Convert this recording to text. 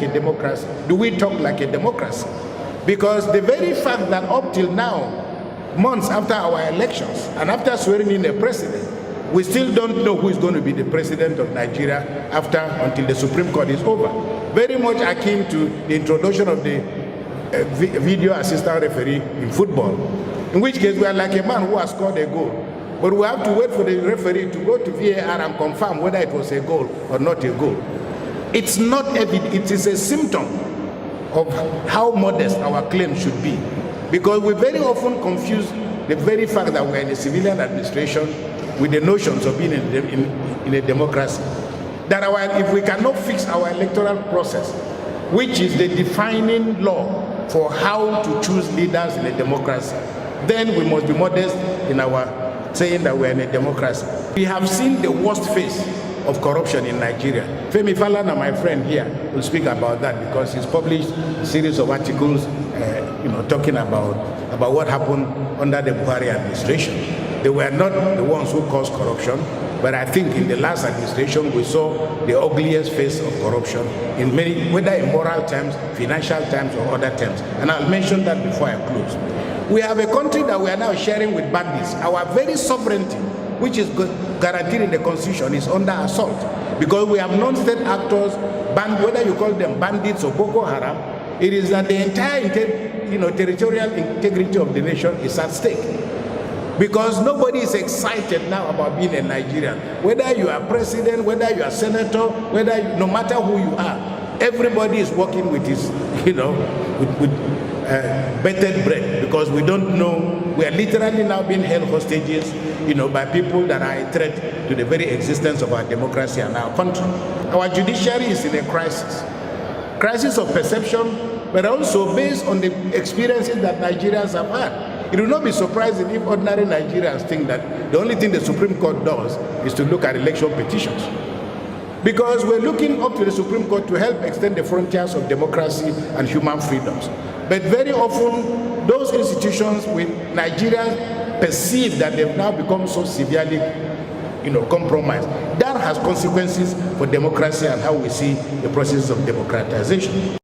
a democracy? Do we talk like a democracy? Because the very fact that up till now, months after our elections and after swearing in a president, we still don't know who is going to be the president of Nigeria until the Supreme Court is over. Very much akin to the introduction of the video assistant referee in football, in which case we are like a man who has scored a goal, but we have to wait for the referee to go to VAR and confirm whether it was a goal or not a goal. It's not evident. It is a symptom of how modest our claim should be, because we very often confuse the very fact that we're in a civilian administration with the notions of being in a democracy. That if we cannot fix our electoral process, which is the defining law for how to choose leaders in a democracy, then we must be modest in our saying that we're in a democracy. We have seen the worst face of corruption in Nigeria. Femi Falana, my friend here, will speak about that because he's published a series of articles talking about what happened under the Buhari administration. They were not the ones who caused corruption, but I think in the last administration we saw the ugliest face of corruption in many, whether in moral terms, financial terms, or other terms. And I'll mention that before I close. We have a country that we are now sharing with bandits. Our very sovereignty, which is guaranteed in the Constitution, is under assault because we have non-state actors, whether you call them bandits or Boko Haram. It is that the entire territorial integrity of the nation is at stake. Because nobody is excited now about being a Nigerian. Whether you are president, whether you are senator, no matter who you are, everybody is working with his, with bated breath, because we don't know. We are literally now being held hostages, by people that are a threat to the very existence of our democracy and our country. Our judiciary is in a crisis of perception, but also based on the experiences that Nigerians have had. It will not be surprising if ordinary Nigerians think that the only thing the Supreme Court does is to look at election petitions. Because we're looking up to the Supreme Court to help extend the frontiers of democracy and human freedoms. But very often, those institutions with Nigerians perceive that they've now become so severely compromised. That has consequences for democracy and how we see the process of democratization.